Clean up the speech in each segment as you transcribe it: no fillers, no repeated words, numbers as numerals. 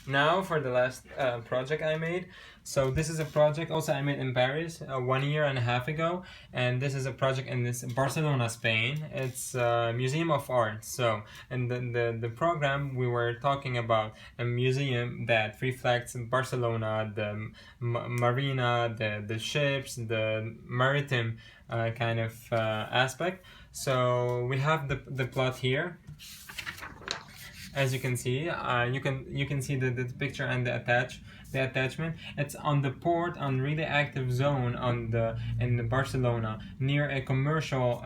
now for the last project I made. So this is a project also I made in Paris 1.5 years ago, and this is a project in this Barcelona, Spain. It's a museum of art. So in the program we were talking about a museum that reflects Barcelona, the marina, the ships, the maritime kind of aspect. So we have the plot here. As you can see, you can see the picture and the attachment. It's on the port, on really active zone on in the Barcelona, near a commercial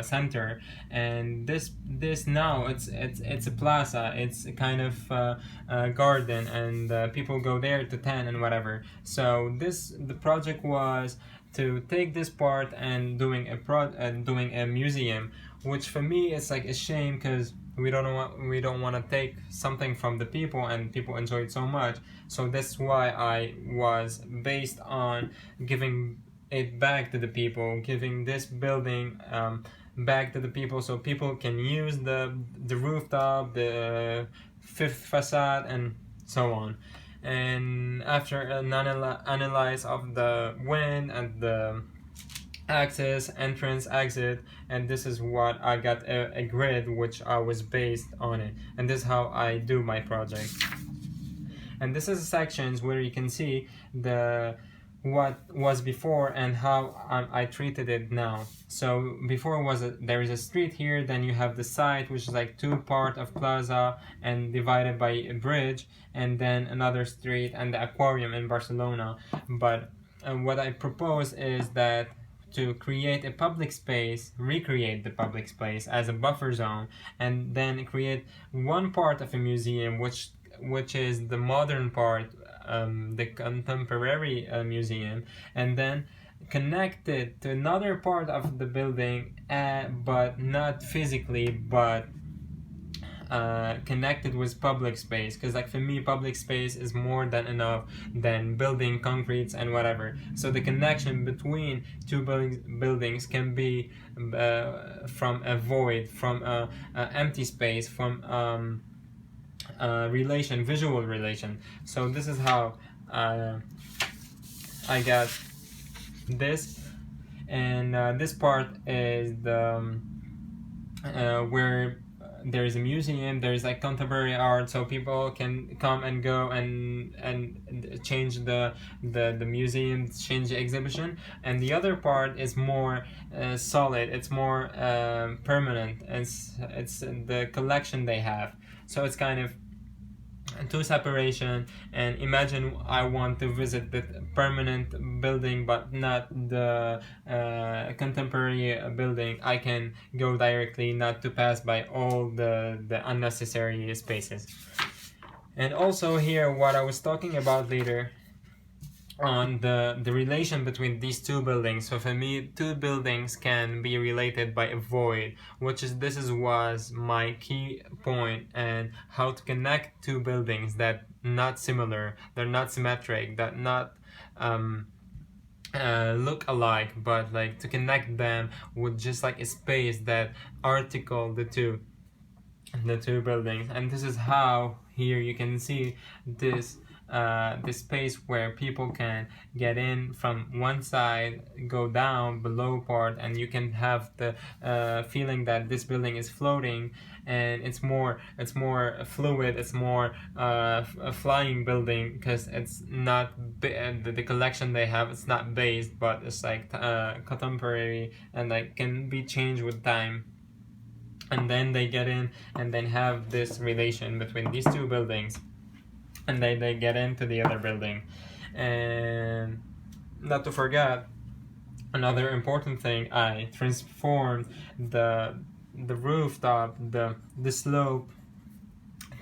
center. And this now it's a plaza. It's a kind of garden, and people go there to tan and whatever. So the project was to take this part and doing a museum, which for me it's like a shame because we don't want to take something from the people, and people enjoy it so much. So that's why I was based on giving it back to the people, giving this building back to the people, so people can use the rooftop, the fifth facade, and so on. And after an analyze of the wind and the access, entrance, exit, and this is what I got a grid which I was based on it, and this is how I do my project. And this is sections where you can see the what was before and how I treated it now. So before there is a street here, then you have the site, which is like two part of plaza and divided by a bridge, and then another street and the aquarium in Barcelona. But what I propose is that to create a public space, recreate the public space as a buffer zone, and then create one part of a museum which is the modern part, the contemporary museum, and then connect it to another part of the building, but not physically, but connected with public space, because like for me public space is more than enough than building concretes and whatever. So the connection between two buildings can be from a void, from a empty space, from visual relation. So this is how I got this. And this part is the where there is a museum, there is like contemporary art, so people can come and go and change the museum, change the exhibition. And the other part is more solid, it's more permanent, it's the collection they have. So it's kind of two separation. And imagine I want to visit the permanent building but not the contemporary building. I can go directly, not to pass by all the unnecessary spaces. And also here what I was talking about later on the relation between these two buildings. So for me, two buildings can be related by a void, this was my key point, and how to connect two buildings that not similar, they're not symmetric, that not look alike, but like to connect them with just like a space that article the two buildings. And this is how here you can see this space where people can get in from one side, go down below part, and you can have the feeling that this building is floating, and it's more fluid, it's more a flying building, because it's not the collection they have, it's not based, but it's like contemporary and like can be changed with time. And then they get in and then have this relation between these two buildings, and they get into the other building. And not to forget, another important thing, I transformed the rooftop, the slope,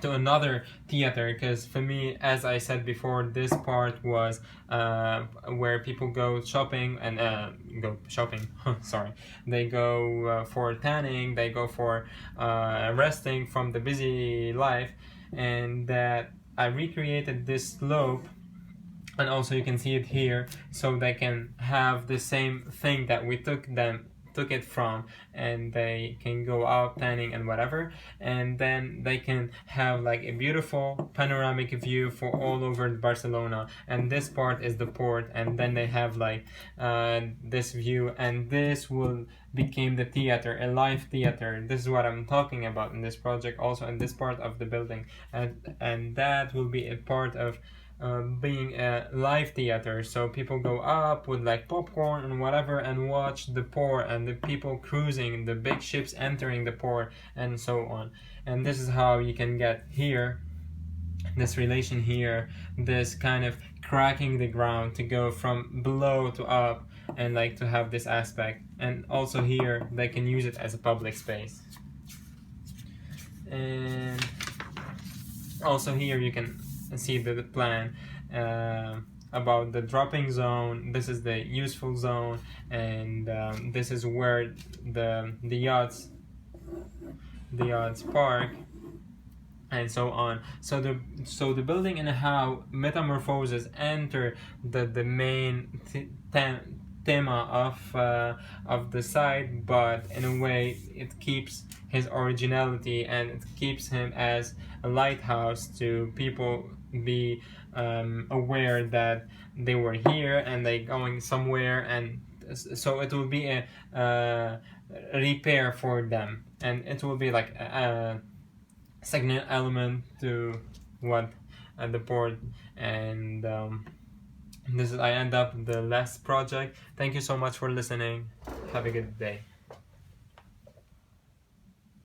to another theater, because for me, as I said before, this part was where people go shopping and sorry, they go for tanning, they go for resting from the busy life, and that I recreated this slope. And also you can see it here, so they can have the same thing that we took them took it from, and they can go out tanning and whatever, and then they can have like a beautiful panoramic view for all over Barcelona, and this part is the port, and then they have like this view, and this will became the theater, a live theater. This is what I'm talking about in this project, also in this part of the building, and that will be a part of being a live theater. So people go up with like popcorn and whatever and watch the port and the people cruising, the big ships entering the port, and so on. And this is how you can get here this relation here, this kind of cracking the ground to go from below to up, and like to have this aspect. And also here they can use it as a public space. And also here you can see the plan about the dropping zone. This is the useful zone, and this is where the yachts park, and so on. So the building and how metamorphoses enter the main thema of the site, but in a way it keeps his originality, and it keeps him as a lighthouse to people be aware that they were here and they going somewhere, and so it will be a repair for them, and it will be like a signal element to what the port. And this is I end up the last project. Thank you so much for listening. Have a good day.